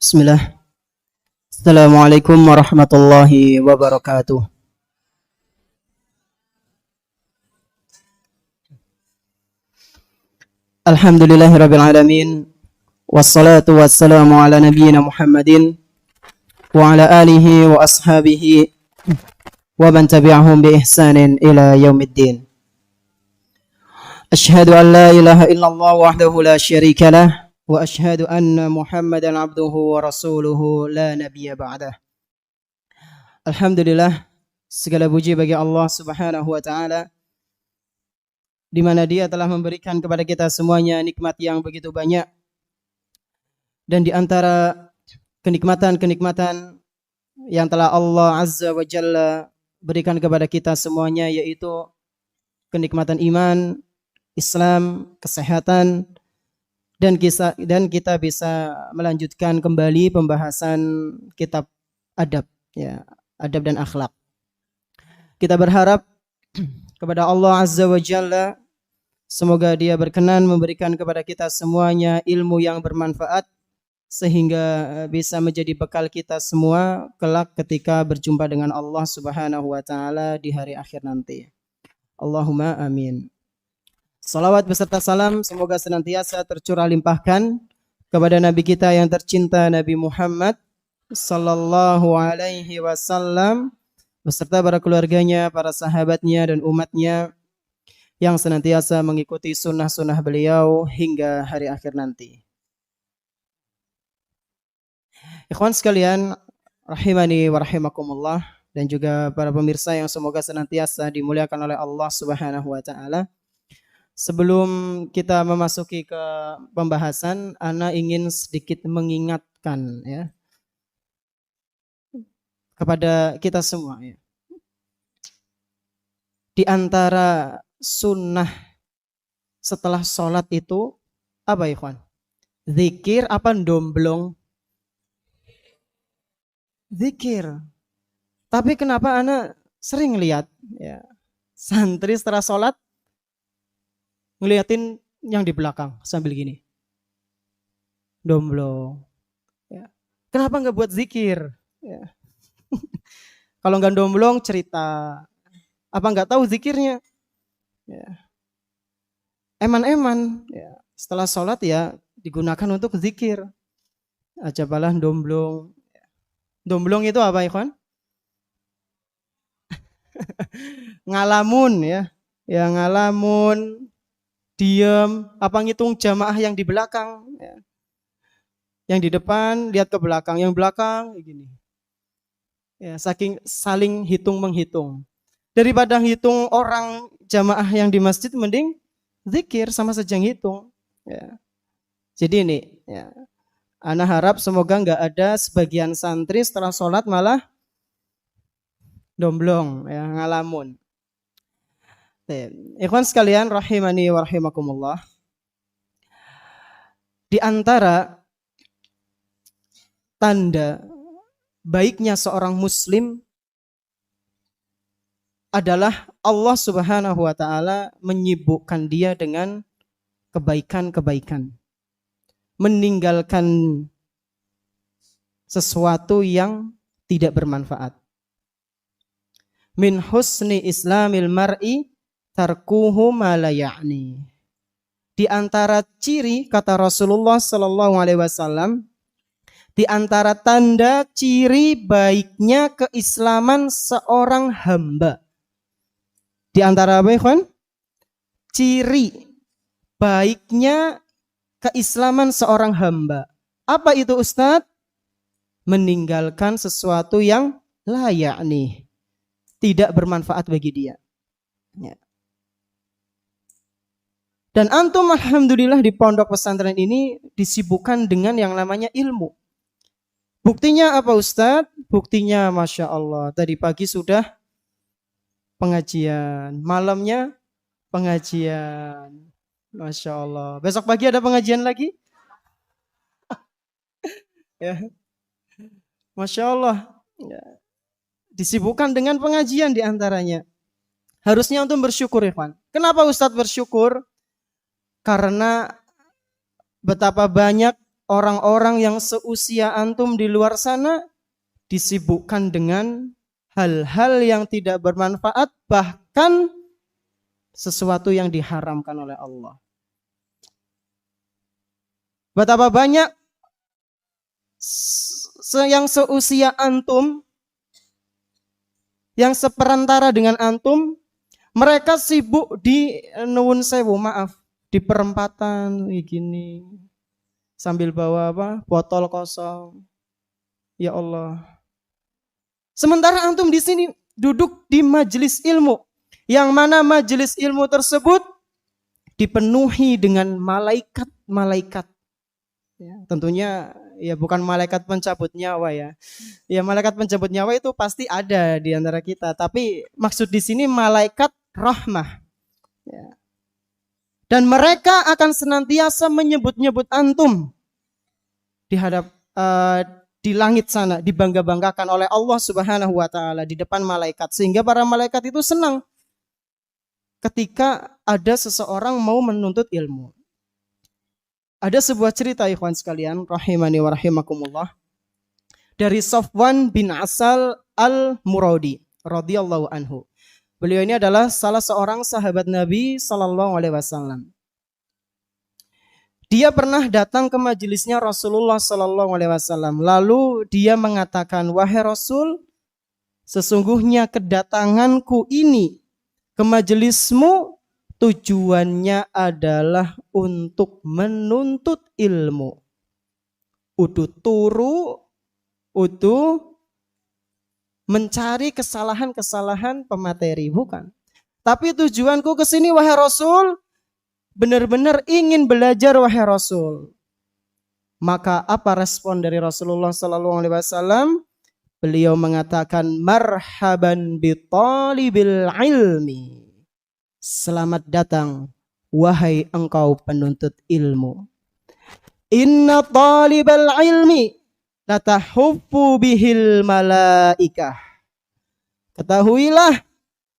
Bismillah. Assalamualaikum warahmatullahi wabarakatuh. Alhamdulillahirabbil alamin. Wassalatu wassalamu ala nabiyyina Muhammadin wa ala alihi wa ashabihi wa man tabi'ahum bi ihsanin ila yaumiddin. Asyhadu an la ilaha illallah wahdahu la syarika lah wa asyhadu anna Muhammadan abduhu wa rasuluhu la nabiyya ba'dah. Alhamdulillah, segala puji bagi Allah Subhanahu wa taala di mana Dia telah memberikan kepada kita semuanya nikmat yang begitu banyak. Dan di antara kenikmatan-kenikmatan yang telah Allah Azza wa Jalla berikan kepada kita semuanya yaitu kenikmatan iman, Islam, kesehatan, dan kita bisa melanjutkan kembali pembahasan kitab adab, ya, adab dan akhlak. Kita berharap kepada Allah Azza wa Jalla, semoga Dia berkenan memberikan kepada kita semuanya ilmu yang bermanfaat sehingga bisa menjadi bekal kita semua kelak ketika berjumpa dengan Allah Subhanahu wa taala di hari akhir nanti. Allahumma amin. Salawat beserta salam semoga senantiasa tercurah limpahkan kepada Nabi kita yang tercinta, Nabi Muhammad sallallahu alaihi wasallam, beserta para keluarganya, para sahabatnya dan umatnya yang senantiasa mengikuti sunnah-sunnah beliau hingga hari akhir nanti. Ikhwan sekalian, rahimani wa rahimakumullah, dan juga para pemirsa yang semoga senantiasa dimuliakan oleh Allah Subhanahu wa taala. Sebelum kita memasuki ke pembahasan, ana ingin sedikit mengingatkan, ya, kepada kita semua, ya. Di antara sunnah setelah sholat itu apa, ikhwan? Zikir apa domblong? Zikir. Tapi kenapa ana sering lihat, ya, santri setelah sholat ngeliatin yang di belakang sambil gini, domblong, ya. Kenapa nggak buat zikir, ya? Kalau nggak domblong cerita, apa nggak tahu zikirnya, ya. Eman-eman, ya. Setelah sholat ya digunakan untuk zikir. Ajabalah domblong. Domblong itu apa, ikhwan? Ngalamun, ya. Ya ngalamun, diam, apa ngitung jamaah yang di belakang, ya. Yang di depan lihat ke belakang, yang belakang gini. Ya, saling hitung menghitung. Daripada hitung orang jamaah yang di masjid, mending zikir sama saja ngitung, ya. Jadi ini, ya, ana harap semoga nggak ada sebagian santri setelah sholat malah domblong, ya, ngalamun. Ikhwan sekalian rahimani wa rahimakumullah, di antara tanda baiknya seorang muslim adalah Allah Subhanahu wa taala menyibukkan dia dengan kebaikan-kebaikan, meninggalkan sesuatu yang tidak bermanfaat. Min husni islamil mar'i tarkuhu ma la ya'ni. Di antara ciri, kata Rasulullah sallallahu alaihi wasallam, di antara tanda ciri baiknya keislaman seorang hamba. Di antara apa, ikhwan? Ciri baiknya keislaman seorang hamba. Apa itu, Ustadz? Meninggalkan sesuatu yang la ya'ni, tidak bermanfaat bagi dia, ya. Dan antum alhamdulillah di pondok pesantren ini disibukkan dengan yang namanya ilmu. Buktinya apa, Ustadz? Buktinya Masya Allah, tadi pagi sudah pengajian, malamnya pengajian, Masya Allah. Besok pagi ada pengajian lagi, ya. Masya Allah, ya. Disibukkan dengan pengajian diantaranya. Harusnya untuk bersyukur, Ikhwan. Kenapa Ustadz bersyukur? Karena betapa banyak orang-orang yang seusia antum di luar sana disibukkan dengan hal-hal yang tidak bermanfaat, bahkan sesuatu yang diharamkan oleh Allah. Betapa banyak yang seusia antum, yang seperantara dengan antum, mereka sibuk di nuwun sewu, maaf, di perempatan begini, sambil bawa botol kosong. Ya Allah. Sementara antum di sini duduk di majelis ilmu, yang mana majelis ilmu tersebut dipenuhi dengan malaikat-malaikat. Ya, tentunya ya bukan malaikat pencabut nyawa ya. Ya malaikat pencabut nyawa itu pasti ada di antara kita, tapi maksud di sini malaikat rahmah. Ya. Dan mereka akan senantiasa menyebut-nyebut antum di langit sana, dibangga-banggakan oleh Allah Subhanahu wa taala di depan malaikat, sehingga para malaikat itu senang ketika ada seseorang mau menuntut ilmu. Ada sebuah cerita ikhwan sekalian, rahimani wa rahimakumullah, dari Safwan bin Asal al-Muradi radhiyallahu anhu. Beliau ini adalah salah seorang sahabat Nabi sallallahu alaihi wasallam. Dia pernah datang ke majelisnya Rasulullah sallallahu alaihi wasallam. Lalu dia mengatakan, "Wahai Rasul, sesungguhnya kedatanganku ini ke majelismu tujuannya adalah untuk menuntut ilmu. Udu turu, udu mencari kesalahan-kesalahan pemateri, bukan. Tapi tujuanku ke sini wahai Rasul, benar-benar ingin belajar wahai Rasul." Maka apa respon dari Rasulullah sallallahu alaihi wasallam? Beliau mengatakan, "Marhaban bi talibil ilmi." Selamat datang wahai engkau penuntut ilmu. Inna talibal ilmi latahuffu bihil malaikah. Ketahuilah,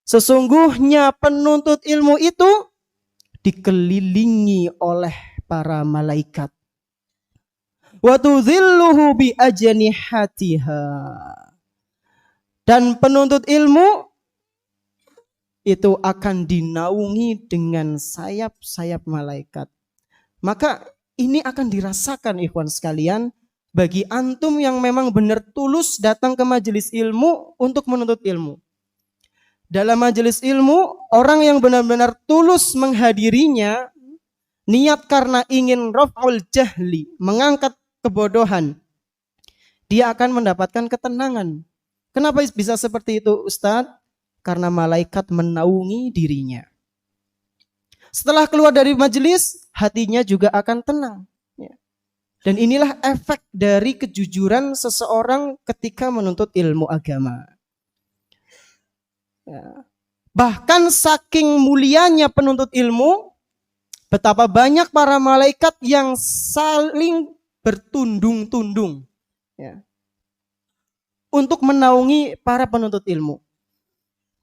sesungguhnya penuntut ilmu itu dikelilingi oleh para malaikat. Wa tudhilluhu bi ajnihatiha. Dan penuntut ilmu itu akan dinaungi dengan sayap-sayap malaikat. Maka ini akan dirasakan ikhwan sekalian bagi antum yang memang benar tulus datang ke majelis ilmu untuk menuntut ilmu. Dalam majelis ilmu, orang yang benar-benar tulus menghadirinya, niat karena ingin raf'ul jahli, mengangkat kebodohan, dia akan mendapatkan ketenangan. Kenapa bisa seperti itu, Ustadz? Karena malaikat menaungi dirinya. Setelah keluar dari majelis, hatinya juga akan tenang. Dan inilah efek dari kejujuran seseorang ketika menuntut ilmu agama. Bahkan saking mulianya penuntut ilmu, betapa banyak para malaikat yang saling bertundung-tundung untuk menaungi para penuntut ilmu.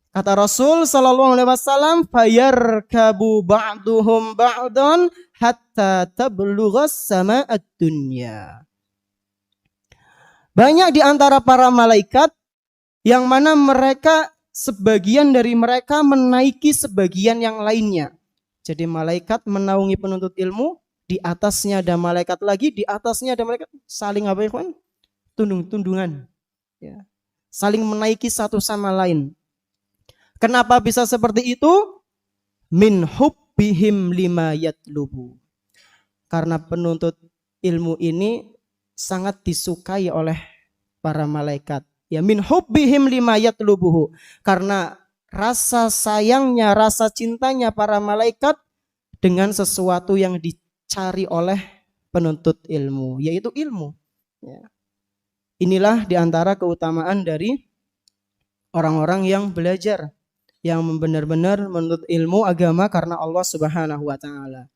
Kata Rasul sallallahu alaihi wasallam, "Fayarkabu ba'duhum ba'dan hatta tablughas sama'ad dunya." Banyak di antara para malaikat yang mana mereka, sebagian dari mereka menaiki sebagian yang lainnya. Jadi malaikat menaungi penuntut ilmu, di atasnya ada malaikat lagi, di atasnya ada malaikat, saling apa ya kawan? Tundung-tundungan. Ya. Saling menaiki satu sama lain. Kenapa bisa seperti itu? Min hubbihim lima yatlubu. Karena penuntut ilmu ini sangat disukai oleh para malaikat. Ya, min hubbihim lima yatlubuhu. Karena rasa sayangnya, rasa cintanya para malaikat dengan sesuatu yang dicari oleh penuntut ilmu, yaitu ilmu. Ya. Inilah diantara keutamaan dari orang-orang yang belajar, yang benar-benar menuntut ilmu agama karena Allah Subhanahu wa taala.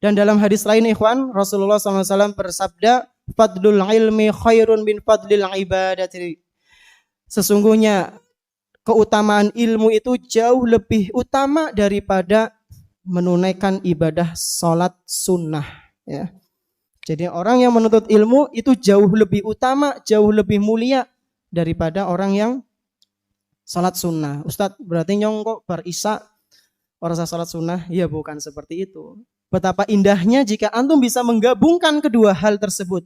Dan dalam hadis lain ikhwan, Rasulullah SAW bersabda, "Fadlul ilmi khairun min fadlil ibadati." Sesungguhnya keutamaan ilmu itu jauh lebih utama daripada menunaikan ibadah salat sunnah. Ya. Jadi orang yang menuntut ilmu itu jauh lebih utama, jauh lebih mulia daripada orang yang salat sunnah. Ustadz, berarti nyong kok bar isya orang salat sunnah? Ya bukan seperti itu. Betapa indahnya jika antum bisa menggabungkan kedua hal tersebut.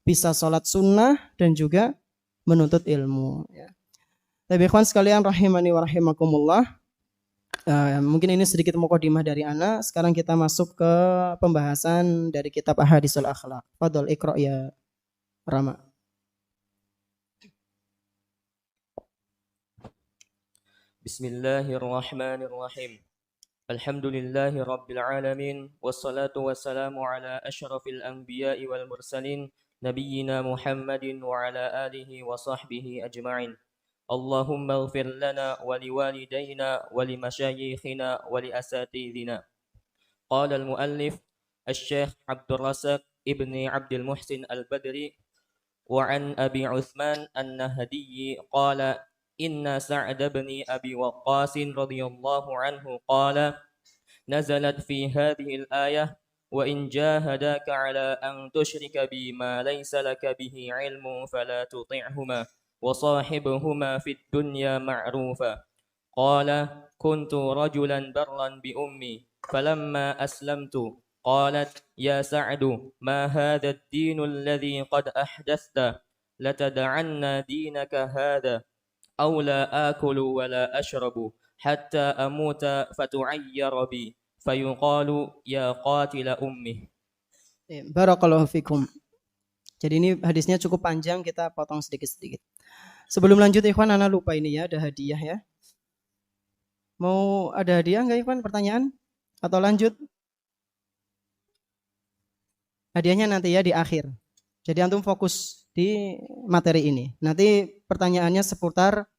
Bisa salat sunnah dan juga menuntut ilmu. Ya. Tapi ikhwan sekalian rahimani wa rahimakumullah. Mungkin ini sedikit mukadimah dari ana. Sekarang kita masuk ke pembahasan dari kitab Ahadisul Akhlaq. Fadhol iqra ya Rama. Bismillahirrahmanirrahim. Alhamdulillahi rabbil alamin. Wassalatu wassalamu ala asyrafil anbiya'i wal mursalin. Nabiyyina Muhammadin wa ala alihi wa sahbihi ajma'in. Allahumma ighfir lana wa liwalidayna wa limasyayikhina wa liasatidhina. Qala al-muallif Asy-Syaikh Abdul Razak ibni Abdul Muhsin Al-Badri wa an Abi Utsman An-Nahdi qala inna Sa'd ibn Abi Waqqas radhiyallahu anhu qala nazalat fi hadhihi al-ayah wa in jahadaka ala an tushrika bima laysa laka bihi ilmun fala tuti'huma wa sahibuhuma fid dunya ma'rufa qala kuntu rajulan barran bi ummi falamma aslamtu qalat ya Sa'du ma hadha ad-din alladhi qad ahdathta latad'anna dinaka hadha aw la akulu wa la ashrabu hatta amuta fatu'ayyar bi fayuqalu ya qatila ummi. Barakallahu fikum. Jadi ini hadisnya cukup panjang, kita potong sedikit-sedikit. Sebelum lanjut ikhwan, ana lupa ini ya, ada hadiah ya. Mau ada hadiah enggak ikhwan, pertanyaan? Atau lanjut? Hadiahnya nanti ya di akhir. Jadi antum fokus di materi ini. Nanti pertanyaannya seputar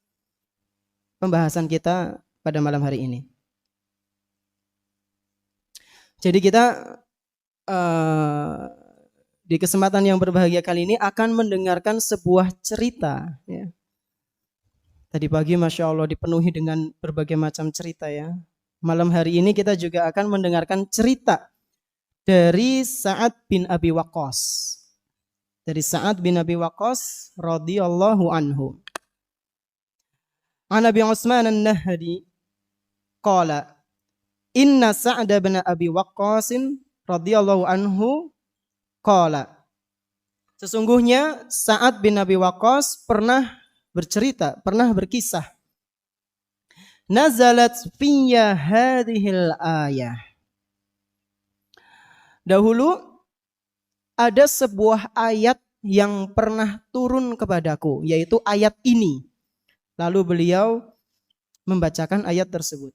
pembahasan kita pada malam hari ini. Jadi kita di kesempatan yang berbahagia kali ini akan mendengarkan sebuah cerita. Ya. Tadi pagi Masya Allah dipenuhi dengan berbagai macam cerita ya. Malam hari ini kita juga akan mendengarkan cerita dari Sa'ad bin Abi Waqqas. Dari Sa'ad bin Abi Waqqas radhiyallahu anhu. An Abi Utsman An-Nahdi qala inna Sa'd bin Abi Waqqas radhiyallahu anhu qala sesungguhnya Sa'ad bin Abi Waqqas pernah bercerita, pernah berkisah. Nazalat fiyya hadhil ayah. Dahulu ada sebuah ayat yang pernah turun kepadaku, yaitu ayat ini. Lalu beliau membacakan ayat tersebut.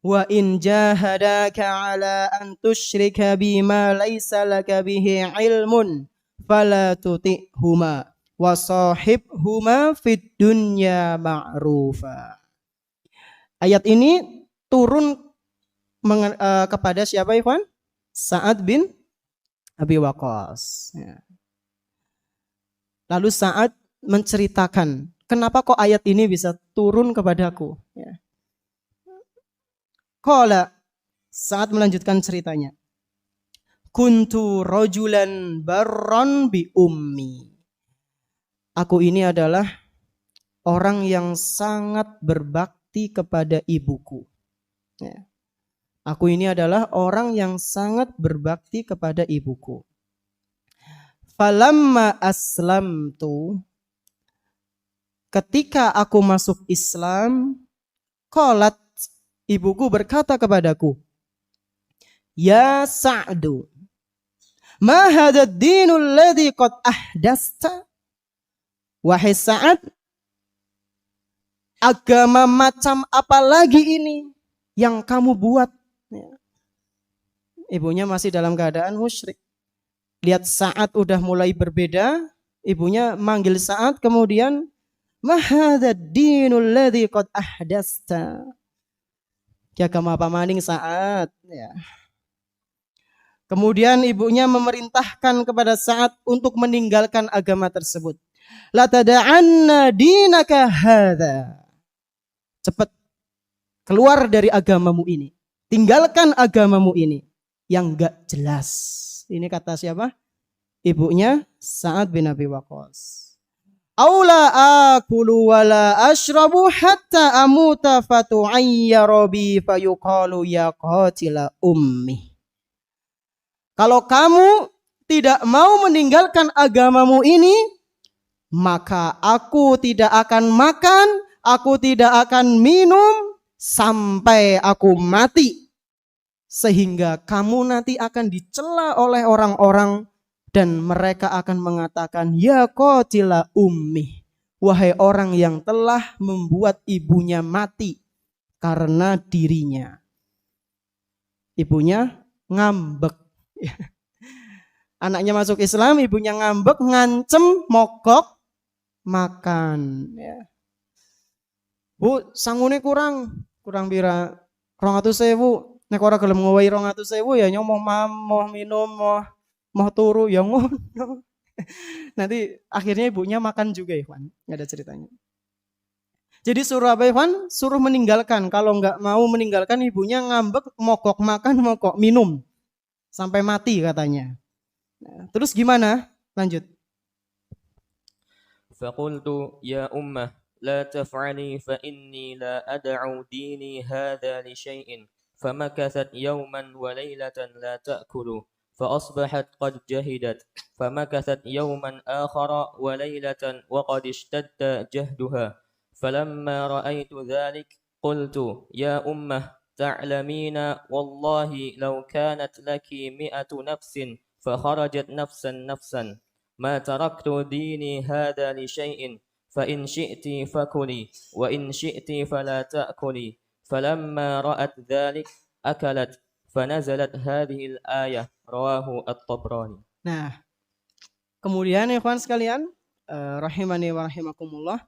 Wa in jahadaka ala an tusyrika bima laysa laka bihi ilmun fala tuti'huma wa sahibhuma fid dunya ma'rufa. Ayat ini turun kepada siapa ikhwan? Sa'ad bin Abi Waqqas. Ya. Lalu Sa'ad menceritakan, kenapa kok ayat ini bisa turun kepadaku? Ya. Qala, Sa'ad melanjutkan ceritanya. Kuntu rajulan barran bi ummi. Aku ini adalah orang yang sangat berbakti kepada ibuku. Ya. Aku ini adalah orang yang sangat berbakti kepada ibuku. Falamma aslamtu, ketika aku masuk Islam, qalat, ibuku berkata kepadaku, ya Sa'du, ma hadha ad-dinul ladzi qad ahdasta? Wahai Sa'ad, agama macam apa lagi ini yang kamu buat? Ibunya masih dalam keadaan musyrik. Lihat Sa'ad udah mulai berbeda, ibunya manggil Sa'ad, kemudian ma hadza dinul ladzi qad ahdasta. Ya agama apa maning Sa'ad ya. Kemudian ibunya memerintahkan kepada Sa'ad untuk meninggalkan agama tersebut. La tada'anna dinaka hadza. Cepat keluar dari agamamu ini. Tinggalkan agamamu ini yang enggak jelas. Ini kata siapa? Ibunya Sa'ad bin Abi Waqqas. Aula akulu wala ashrabu hatta amuta fatu'ayyara bi fayuqalu ya qatila ummi. Kalau kamu tidak mau meninggalkan agamamu ini, maka aku tidak akan makan, aku tidak akan minum sampai aku mati. Sehingga kamu nanti akan dicela oleh orang-orang dan mereka akan mengatakan, ya qatila ummi, wahai orang yang telah membuat ibunya mati karena dirinya. Ibunya ngambek. Anaknya masuk Islam, ibunya ngambek, ngancem, mogok makan. Ya. Bu, sangune kurang pira 200.000. Nek ora gelem ngowahi 200.000 ya nyomoh mau minum, mau turu ya ngono. Nanti akhirnya ibunya makan juga, Ikhwan. Enggak ada ceritanya. Jadi suruh apa, Ikhwan? Suruh meninggalkan. Kalau enggak mau meninggalkan, ibunya ngambek, mogok makan, mogok minum sampai mati katanya. Nah, terus gimana? Lanjut. فقلت يا أمه لا تفعلي فإني لا أدع ديني هذا لشيء فمكثت يوما وليلة لا تأكل فأصبحت قد جهدت فمكثت يوما آخر وليلة وقد اشتد جهدها فلما رأيت ذلك قلت يا أمه تعلمين والله لو كانت لك 100 نفس فخرجت نفسا ما تركت ديني هذا لشيء فإن شئت فكلي وإن شئت فلا تأكلي فلما رأت ذلك أكلت فنزلت هذه الآية رواه الطبراني. Nah, kemudian ikhwan sekalian, rahimani wa rahimakumullah,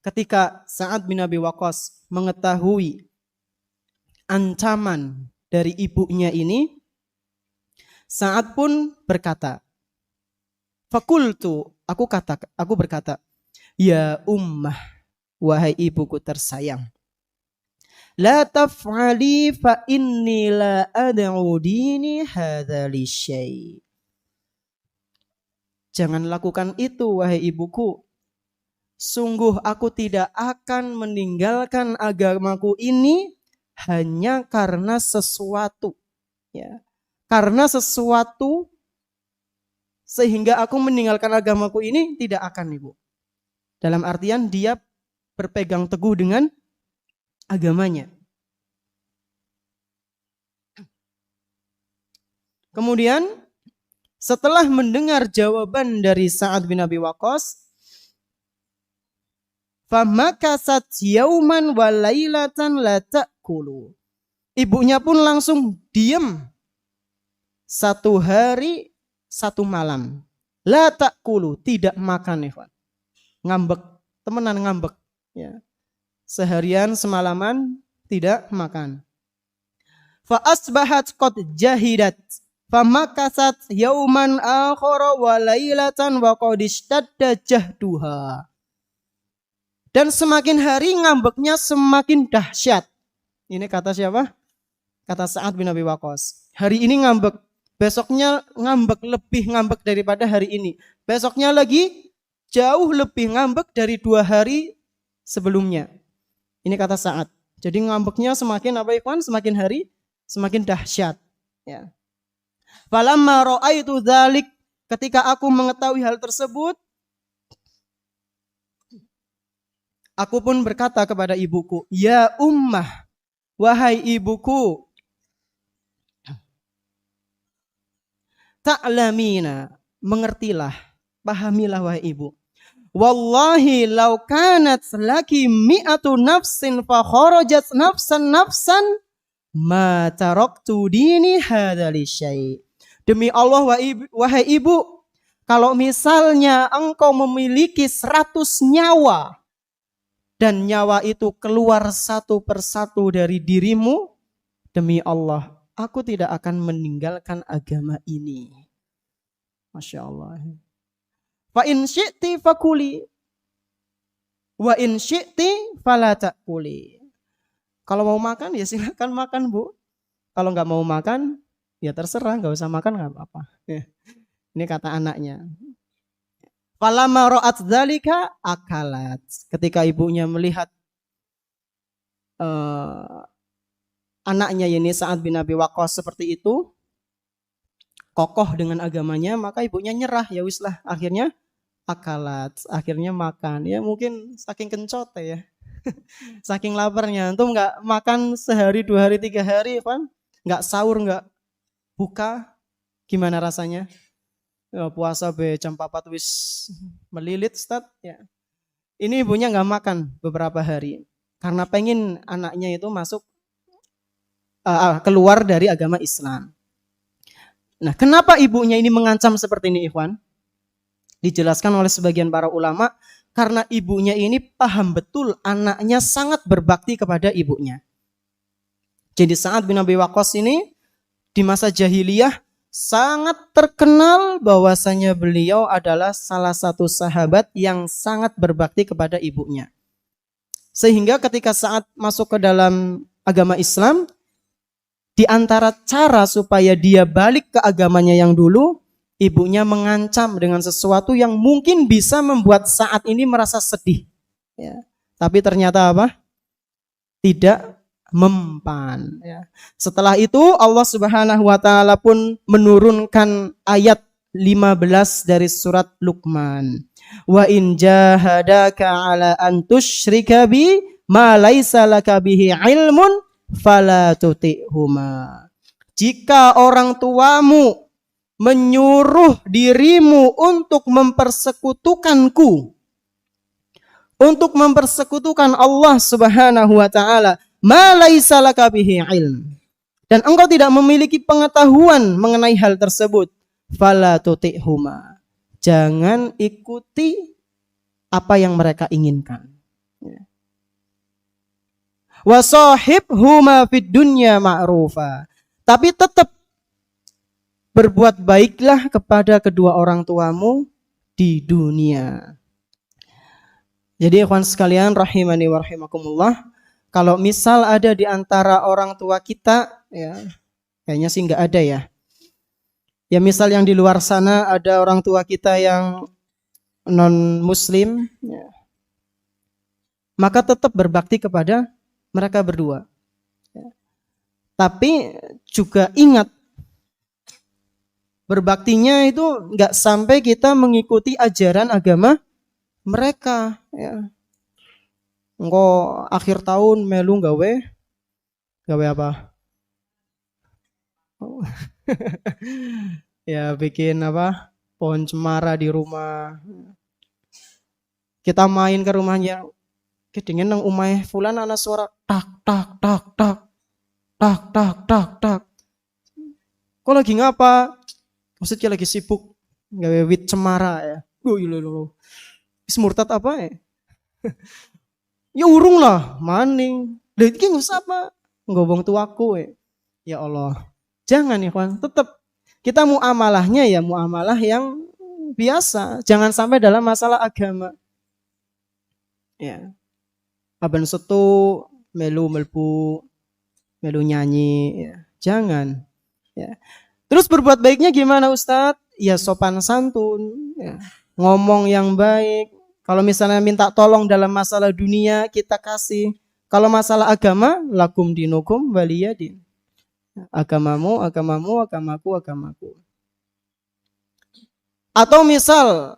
ketika Sa'ad bin Abi Waqqas mengetahui ancaman dari ibunya ini, Sa'ad pun berkata, fakultu, aku berkata, ya ummah, wahai ibuku tersayang, la taf'ali fa inni la ad'u dini hadza li syai'. Jangan lakukan itu, wahai ibuku. Sungguh aku tidak akan meninggalkan agamaku ini hanya karena sesuatu, ya. Karena sesuatu sehingga aku meninggalkan agamaku ini tidak akan, Ibu. Dalam artian dia berpegang teguh dengan agamanya. Kemudian setelah mendengar jawaban dari Sa'ad bin Abi Waqqas, famakasat yauman wa lailatan la ta'kulu. Ibunya pun langsung diam 1 hari 1 malam. La ta'kulu, tidak makan, ikhwan. Ngambek, temenan ngambek, ya. Seharian semalaman tidak makan. Fa asbahat qad jahidat famakasat yauman akhara wa lailatan wa qad ishtadda jahduha. Dan semakin hari ngambeknya semakin dahsyat. Ini kata siapa? Kata Sa'ad bin Abi Waqqas. Hari ini ngambek, besoknya ngambek, lebih ngambek daripada hari ini. Besoknya lagi jauh lebih ngambek dari 2 hari sebelumnya. Ini kata Sa'ad. Jadi ngambeknya semakin apa, ikhwan? Semakin hari semakin dahsyat. Ya. Falamma ra'aitu dzalik, ketika aku mengetahui hal tersebut, aku pun berkata kepada ibuku, ya ummah, wahai ibuku, ta'lamina, mengertilah, pahamilah wahai ibu. Wallahi law kanat laki 100 nafsin fa kharajat nafsan ma taraktu dini hadza li syai'. Demi Allah wahai ibu, kalau misalnya engkau memiliki 100 nyawa dan nyawa itu keluar satu persatu dari dirimu, demi Allah, aku tidak akan meninggalkan agama ini. Masya Allah. Fa in syi'ti fakuli wa in syi'ti fala ta'kuli. Kalau mau makan ya silakan makan, Bu. Kalau nggak mau makan Ya terserah, nggak usah makan nggak apa-apa. Ya. Ini kata anaknya. Falamma ra'at dzalika akalat. Ketika ibunya melihat anaknya ini Sa'ad bin Abi Waqqas seperti itu, kokoh dengan agamanya, maka ibunya nyerah, ya wis lah, akhirnya akalat, akhirnya makan. Ya mungkin saking kencote ya. Saking laparnya, antum nggak makan sehari, 2 hari, 3 hari, kan? Nggak sahur, nggak buka, gimana rasanya? Ya, puasa be jam 4 wis melilit, Ustaz. Ya. Ini ibunya nggak makan beberapa hari karena pengen anaknya itu masuk keluar dari agama Islam. Nah, kenapa ibunya ini mengancam seperti ini, Ikhwan? Dijelaskan oleh sebagian para ulama, karena ibunya ini paham betul anaknya sangat berbakti kepada ibunya. Jadi Sa'ad bin Abi Waqqas ini di masa jahiliyah sangat terkenal bahwasanya beliau adalah salah satu sahabat yang sangat berbakti kepada ibunya. Sehingga ketika Sa'ad masuk ke dalam agama Islam, di antara cara supaya dia balik ke agamanya yang dulu, ibunya mengancam dengan sesuatu yang mungkin bisa membuat Sa'ad ini merasa sedih. Ya. Tapi ternyata apa? Tidak mempan. Ya. Setelah itu Allah Subhanahu wa taala pun menurunkan ayat 15 dari surat Luqman. Wa in jahadaka ala an tusyrika bi ma laisa laka bihi ilmun fala tuti'huma. Jika orang tuamu menyuruh dirimu untuk mempersekutukanku, untuk mempersekutukan Allah Subhanahu wa taala, ma laisa laka bihi ilm, dan engkau tidak memiliki pengetahuan mengenai hal tersebut, fala tuti'huma, jangan ikuti apa yang mereka inginkan. Wa sahibhuma fid dunya ma'rufa, tapi tetap berbuat baiklah kepada kedua orang tuamu di dunia. Jadi ikhwan sekalian rahimani wa rahimakumullah, kalau misal ada di antara orang tua kita, ya kayaknya sih nggak ada ya. Ya misal yang di luar sana ada orang tua kita yang non muslim, ya, maka tetap berbakti kepada mereka berdua. Ya. Tapi juga ingat, berbaktinya itu nggak sampai kita mengikuti ajaran agama mereka. Ya. Engkau akhir tahun melu gawe apa? Oh. Ya bikin apa? Pohon cemara di rumah. Kita main ke rumahnya, kedingin nang umai fulan ana suara tak tak tak tak tak tak tak tak. Kok lagi ngapa? Maksudnya lagi sibuk gawe wit cemara ya. Loh. Murtad apa ya? Ya urung lah, maning. Lah iki ngusah apa? Ngobong tuaku ya. Ya Allah. Jangan ya kawan, tetap kita muamalahnya ya muamalah yang biasa, jangan sampai dalam masalah agama. Ya. Aban setu melu melpu melu nyanyi ya. Jangan. Ya. Terus berbuat baiknya gimana Ustadz? Ya sopan santun, ya. Ngomong yang baik. Kalau misalnya minta tolong dalam masalah dunia, kita kasih. Kalau masalah agama, lakum dinukum waliyadin. Agamamu, agamamu, agamaku. Atau misal,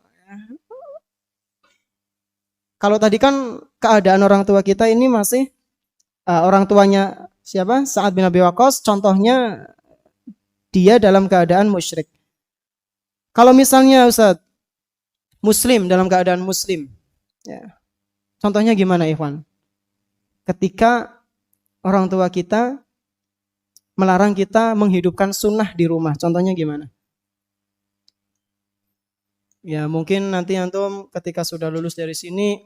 kalau tadi kan keadaan orang tua kita ini masih orang tuanya siapa? Sa'ad bin Abi Waqqas, contohnya dia dalam keadaan musyrik. Kalau misalnya Ustaz, muslim dalam keadaan muslim, ya. Contohnya gimana Ikhwan? Ketika orang tua kita melarang kita menghidupkan sunnah di rumah, contohnya gimana? Ya mungkin nanti antum ketika sudah lulus dari sini,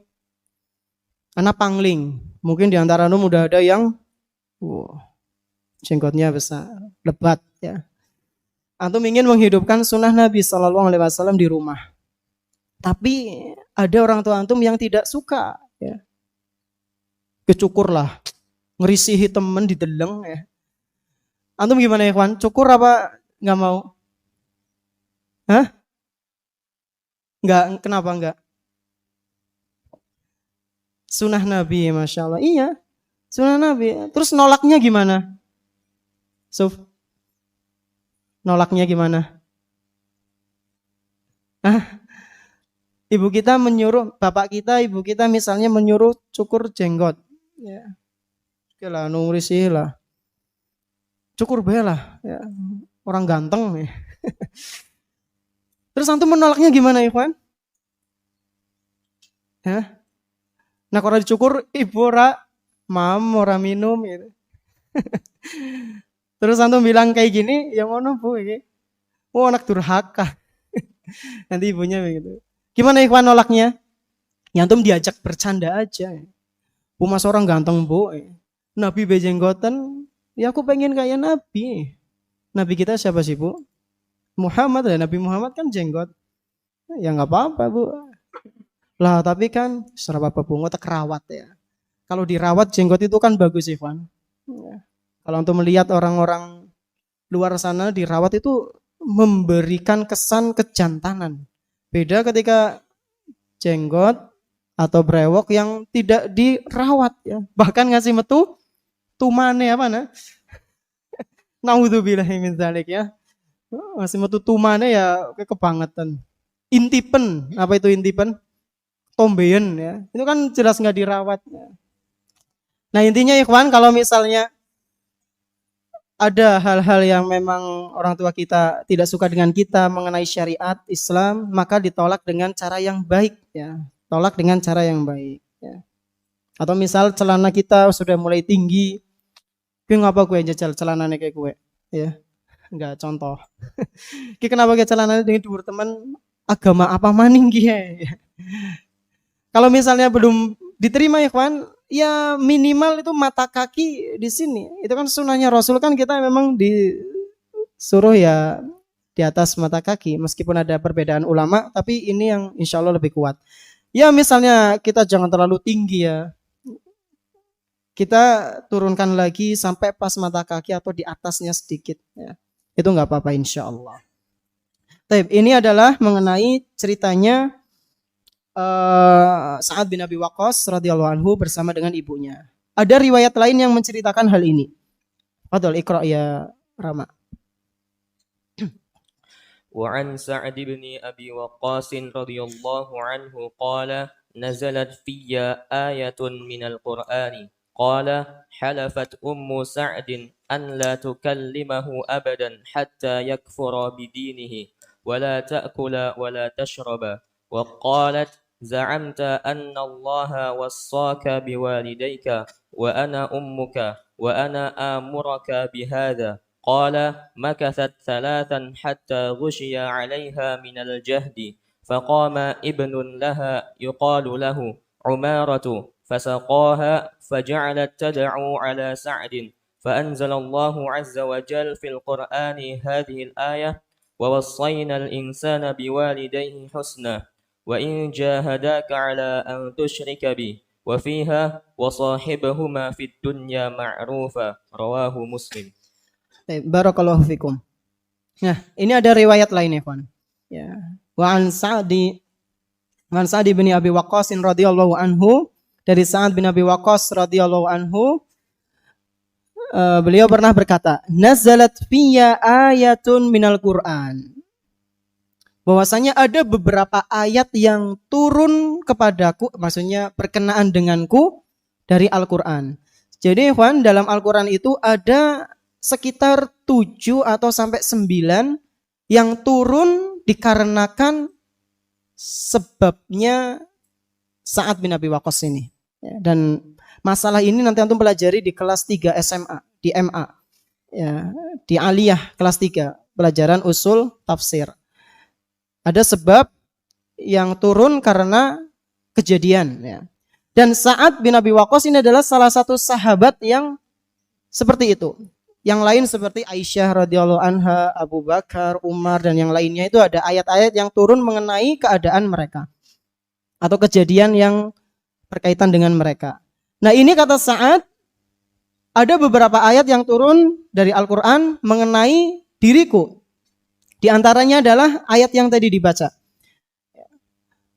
anak pangling, mungkin di antara antum udah ada yang jenggotnya besar, lebat ya. Antum ingin menghidupkan sunnah Nabi SAW di rumah. Tapi ada orang tua antum yang tidak suka. Ya. Kecukur lah. Ngerisihi temen dideleng. Ya. Antum gimana ya kawan? Cukur apa nggak mau? Hah? Nggak, kenapa nggak? Sunnah Nabi, Masya Allah. Iya, sunnah Nabi. Terus nolaknya gimana? Suf, nolaknya gimana? Hah? Ibu kita menyuruh, bapak kita, ibu kita misalnya menyuruh cukur jenggot. Ya, oke lah, nulis sih lah. Cukur bae lah. Ya. Orang ganteng ya. Terus antum menolaknya gimana, Ikhwan? Hah? Nah, kalau dicukur ibu ora minum gitu. Terus antum bilang kayak gini, yang ngono Bu iki. Oh, anak durhaka. Nanti ibunya begitu. Gimana Ikhwan nolaknya? Ya antum diajak bercanda aja. Bu mas orang ganteng Bu. Nabi bejenggoten, ya aku pengen kayak Nabi. Nabi kita siapa sih Bu? Muhammad ya, Nabi Muhammad kan jenggot. Ya nggak apa-apa Bu. Lah tapi kan serap apa Bu, ngotak rawat ya. Kalau dirawat jenggot itu kan bagus Ikhwan. Ya. Kalau untuk melihat orang-orang luar sana dirawat itu memberikan kesan kejantanan. Beda ketika jenggot atau brewok yang tidak dirawat ya. Bahkan ngasih metu tumane apa nah? Naudzubillahi min dzalik ya. Ngasih metu tumane ya kebangetan. Intipen, apa itu intipen? Tombeyen ya. Itu kan jelas nggak dirawat ya. Nah, intinya Ikhwan, kalau misalnya ada hal-hal yang memang orang tua kita tidak suka dengan kita mengenai syariat Islam, maka ditolak dengan cara yang baik ya. Tolak dengan cara yang baik ya. Atau misal celana kita sudah mulai tinggi, gue ngapa gue jajal celananya kayak gue ya. Enggak contoh. Ki kenapa ke celananya dengan dhuwur teman agama apa maning ki ya. Kalau misalnya belum diterima ya kawan, ya minimal itu mata kaki di sini. Itu kan sunnahnya Rasul kan kita memang disuruh ya di atas mata kaki. Meskipun ada perbedaan ulama, tapi ini yang insya Allah lebih kuat. Ya misalnya kita jangan terlalu tinggi ya. Kita turunkan lagi sampai pas mata kaki atau di atasnya sedikit. Ya. Itu nggak apa-apa insya Allah. Ini adalah mengenai ceritanya Sa'ad bin Abi Waqqas radhiyallahu anhu bersama dengan ibunya. Ada riwayat lain yang menceritakan hal ini. Fadhal Iqra ya Rama. وعن سعد بن أبي وقاص رضي الله عنه قال نزلت في آية من القرآن قال حلفت أم سعد أن لا تكلمه أبدا حتى يكفر بدينه ولا تأكل ولا تشرب وقالت زعمت أن الله وصاك بوالديك وأنا أمك وأنا آمرك بهذا قال مكثت ثلاثا حتى غشي عليها من الجهد فقام ابن لها يقال له عمارة فسقاها فجعلت تدعو على سعد فأنزل الله عز وجل في القرآن هذه الآية ووصينا الإنسان بوالديه حسنا وإن جاهداك على أن تشرك بي وفيها وصاحبهما في الدنيا معروفا رواه مسلم. Barakallahu fikum. Nah, ini ada riwayat lain ya, kawan. Ya. Wa an Sa'di bin Abi Waqqas radhiyallahu anhu, dari Sa'ad bin Abi Waqqas radhiyallahu anhu, beliau pernah berkata, "Nazalat fiyya ayatun minal Qur'an." Bahwasanya ada beberapa ayat yang turun kepadaku, maksudnya berkenaan denganku dari Al-Qur'an. Jadi, kawan, dalam Al-Qur'an itu ada sekitar 7 atau sampai 9 yang turun dikarenakan sebabnya Sa'ad bin Abi Waqqas ini. Dan masalah ini nanti antum pelajari di kelas 3 SMA, di MA. Ya, di Aliyah kelas 3, pelajaran usul tafsir. Ada sebab yang turun karena kejadian. Ya. Dan Sa'ad bin Abi Waqqas ini adalah salah satu sahabat yang seperti itu. Yang lain seperti Aisyah radhiyallahu anha, Abu Bakar, Umar dan yang lainnya itu ada ayat-ayat yang turun mengenai keadaan mereka atau kejadian yang berkaitan dengan mereka. Nah, ini kata Sa'ad, ada beberapa ayat yang turun dari Al-Quran mengenai diriku. Di antaranya adalah ayat yang tadi dibaca.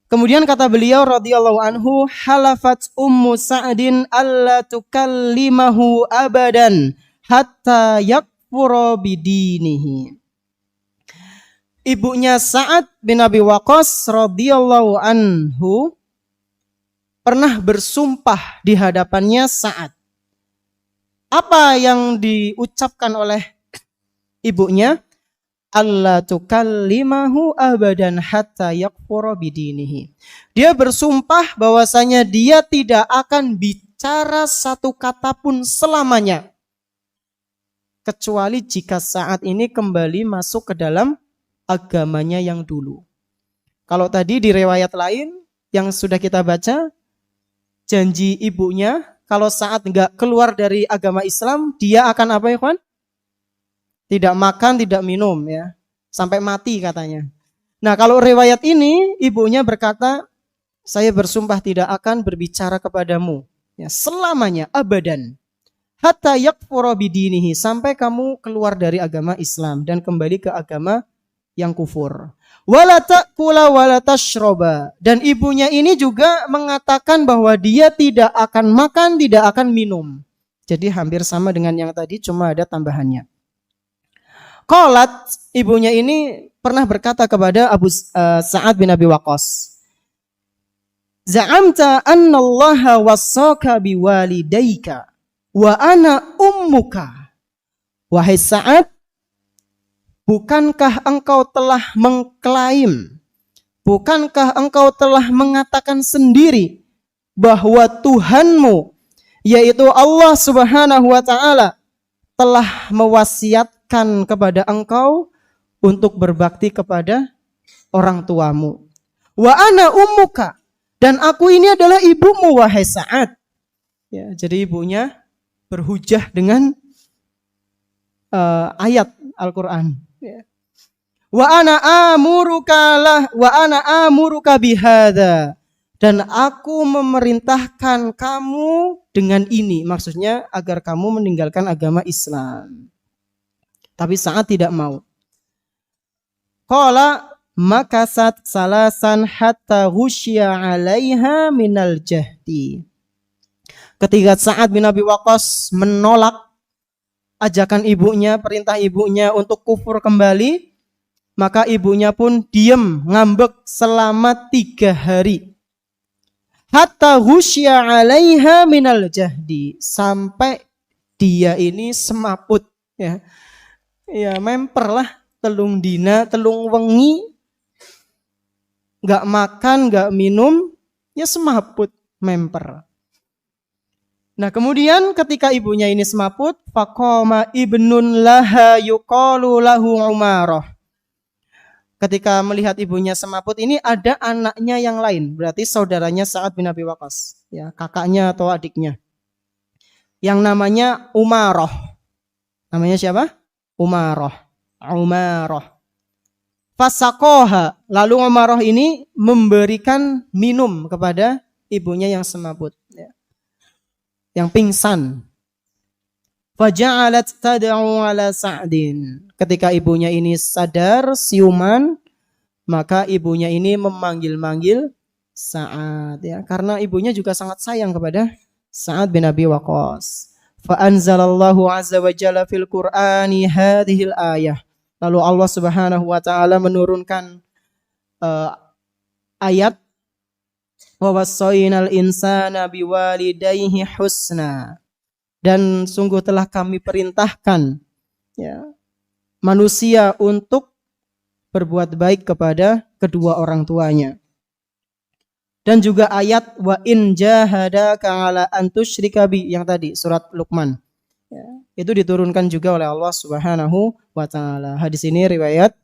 Kemudian kata beliau radhiyallahu anhu, halafat ummu Sa'din alla tukallimahu abadan hatta yakfura bidinihi. Ibunya Sa'ad bin Abi Waqqas radhiyallahu anhu pernah bersumpah di hadapannya Sa'ad. Apa yang diucapkan oleh ibunya? Allah tukallimahu abadan hatta yakfura bidinihi. Dia bersumpah bahwasanya dia tidak akan bicara satu kata pun selamanya, kecuali jika saat ini kembali masuk ke dalam agamanya yang dulu. Kalau tadi di riwayat lain yang sudah kita baca, janji ibunya kalau saat enggak keluar dari agama Islam, dia akan apa ya kawan? Tidak makan, tidak minum ya. Sampai mati katanya. Nah kalau riwayat ini ibunya berkata, saya bersumpah tidak akan berbicara kepadamu ya, selamanya, abadan. Hatta yakfura bidinihi, sampai kamu keluar dari agama Islam dan kembali ke agama yang kufur. Wala ta'kula wala tashroba. Dan ibunya ini juga mengatakan bahwa dia tidak akan makan, tidak akan minum. Jadi hampir sama dengan yang tadi, cuma ada tambahannya. Qalat, ibunya ini pernah berkata kepada Sa'ad bin Abi Waqqas, Za'amta anna Allah wassaka biwalidayka wa ana ummuka. Wahai Sa'ad, bukankah engkau telah mengklaim, bukankah engkau telah mengatakan sendiri bahwa Tuhanmu, yaitu Allah Subhanahu wa ta'ala, telah mewasiatkan kepada engkau untuk berbakti kepada orang tuamu. Wa ana ummuka, dan aku ini adalah ibumu wahai Sa'ad. Ya, jadi ibunya berhujah dengan ayat Al-Quran. Ya. Wa ana amuruka bihadza, dan aku memerintahkan kamu dengan ini, maksudnya agar kamu meninggalkan agama Islam. Tapi Sa'ad tidak mau. Qala makasat salasan hatta ghusya 'alaiha minal jahdi. Ketika Sa'ad bin Abi Waqqas menolak ajakan ibunya, perintah ibunya untuk kufur kembali, maka ibunya pun diam, ngambek selama 3 hari. Hatta ghusya 'alaiha minal jahdi, sampai dia ini semaput ya. Ya memper lah, telung dina, telung wengi, gak makan, gak minum, ya semaput, memper. Nah kemudian ketika ibunya ini semaput, faqama ibnun laha yuqalu lahu Umarah. Ketika melihat ibunya semaput ini, ada anaknya yang lain, berarti saudaranya Sa'ad bin Abi Waqqas, ya kakaknya atau adiknya, yang namanya Umarah. Namanya siapa? Umarah. Fasaqoha, lalu Umarah ini memberikan minum kepada ibunya yang semaput, ya, yang pingsan. Faja'alat tad'u ala Sa'din. Ketika ibunya ini sadar, siuman, maka ibunya ini memanggil-manggil Sa'ad, ya, karena ibunya juga sangat sayang kepada Sa'ad bin Abi Waqqas. Fa'anzalallahu azza wa jalla fil Qur'ani hadhil ayah. Lalu Allah Subhanahu wa ta'ala menurunkan ayat wa wassaynal insana biwalidayhi husna. Dan sungguh telah kami perintahkan ya, manusia untuk berbuat baik kepada kedua orang tuanya. Dan juga ayat wa in jahadaka ala an tusyrika bi, yang tadi surat Luqman. Ya, itu diturunkan juga oleh Allah Subhanahu wa taala. Hadis ini riwayat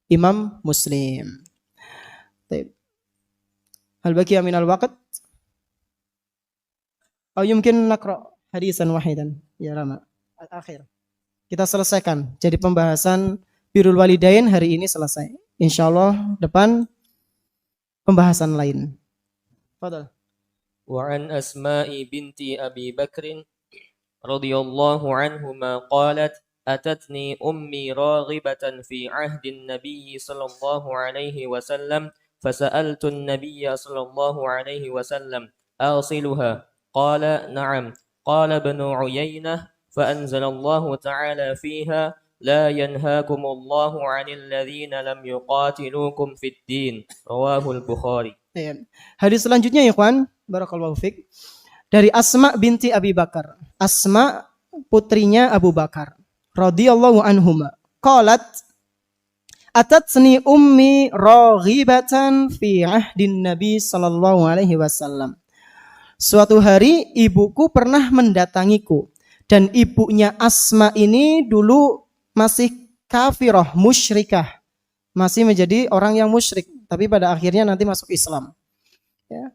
Imam Muslim. Baik. Hal baqiya minal waqt? Atau yumkin naqra hadisan wahidan ya Rama. Al-akhir. Kita selesaikan. Jadi pembahasan birrul walidain hari ini selesai. Insyaallah depan pembahasan lain. Fadal. Wa an Asma'i binti Abi Bakrin رضي الله عنهما قالت أتتني أمي راغبة في عهد النبي صلى الله عليه وسلم فسألت النبي صلى الله عليه وسلم أصلها قال نعم قال ابن عيينة فأنزل الله تعالى فيها لا ينهاكم الله عن الذين لم يقاتلوكم في الدين رواه البخاري. Hadis selanjutnya ya ikhwan, barakallahu fik, dari Asma binti Abi Bakar. Asma putrinya Abu Bakar radhiyallahu anhuma. Qalat atatni ummi raghibatan fi ahdin Nabi sallallahu alaihi wasallam. Suatu hari ibuku pernah mendatangiku, dan ibunya Asma ini dulu masih kafirah, musyrikah, masih menjadi orang yang musyrik, tapi pada akhirnya nanti masuk Islam. Ya.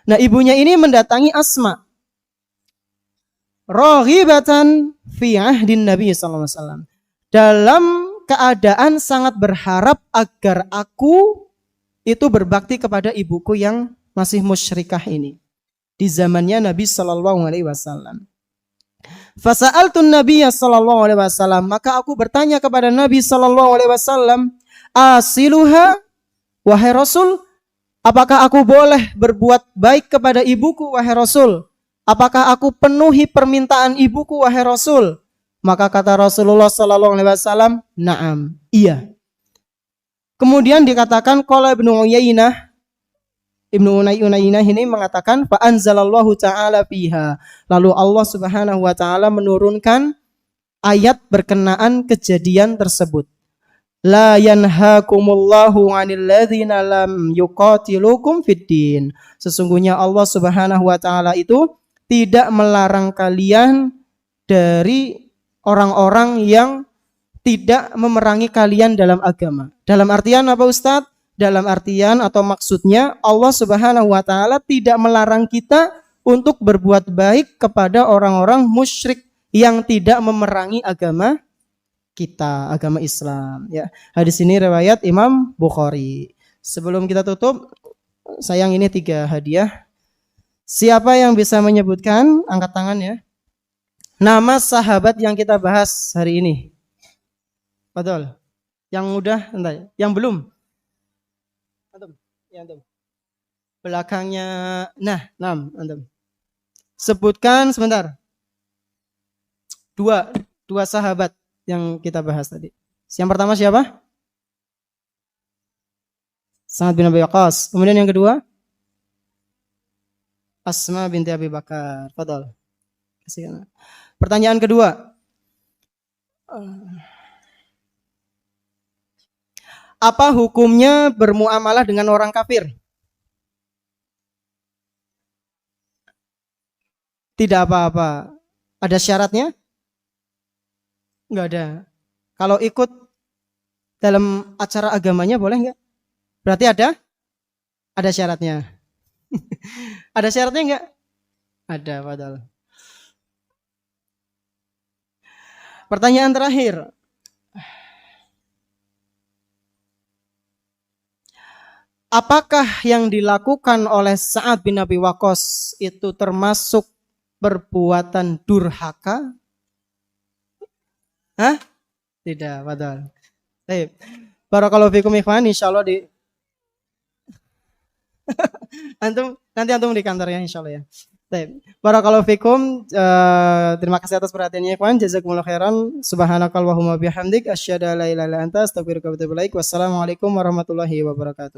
Nah, ibunya ini mendatangi Asma, raghibatan fi ahdin Nabi sallallahu alaihi wasallam, dalam keadaan sangat berharap agar aku itu berbakti kepada ibuku yang masih musyrikah ini di zamannya Nabi sallallahu alaihi wasallam. Fasa'altun Nabiyya sallallahu alaihi wasallam, maka aku bertanya kepada Nabi sallallahu alaihi wasallam, asiluha, wahai Rasul, apakah aku boleh berbuat baik kepada ibuku, wahai Rasul? Apakah aku penuhi permintaan ibuku, wahai Rasul? Maka kata Rasulullah sallallahu alaihi wasallam, na'am, iya. Kemudian dikatakan qala Ibnu Uyainah, Ibnu Uyainah ini mengatakan fa anzalallahu ta'ala fiha, lalu Allah Subhanahu wa taala menurunkan ayat berkenaan kejadian tersebut. La yanhaakumullahu 'anil ladzina lam yuqatilukum fiddin. Sesungguhnya Allah Subhanahu wa taala itu tidak melarang kalian dari orang-orang yang tidak memerangi kalian dalam agama. Dalam artian apa Ustadz? Dalam artian atau maksudnya Allah Subhanahu wa taala tidak melarang kita untuk berbuat baik kepada orang-orang musyrik yang tidak memerangi agama kita, agama Islam, ya. Hadis ini riwayat Imam Bukhari. Sebelum kita tutup, sayang ini 3 hadiah. Siapa yang bisa menyebutkan, angkat tangan ya, nama sahabat yang kita bahas hari ini? Betul. Yang udah, entar. Yang belum? Antum. Ya, antum. Belakangnya, nah, antum. Sebutkan sebentar. Dua sahabat yang kita bahas tadi. Yang pertama siapa? Sa'ad bin Abi Waqqas. Kemudian yang kedua? Asma binti Abi Bakar. Fadhal. Pertanyaan kedua. Apa hukumnya bermuamalah dengan orang kafir? Tidak apa-apa. Ada syaratnya? Enggak ada. Kalau ikut dalam acara agamanya boleh enggak? Berarti ada syaratnya. Ada syaratnya enggak? Ada, padahal. Pertanyaan terakhir. Apakah yang dilakukan oleh Sa'ad bin Abi Waqqas itu termasuk perbuatan durhaka? Hah? Tidak, padahal. Baik. Barakallahu fikum ikhwan, insyaallah di nanti antum di kantor ya insyaallah ya. Baik. Barakallahu fikum, terima kasih atas perhatiannya ikhwan. Jazakumullah khairan. Subhanakallahumma bihamdik asyhadu an la ilaha illa anta astaghfiruka wa atubu ilaik. Wassalamualaikum warahmatullahi wabarakatuh.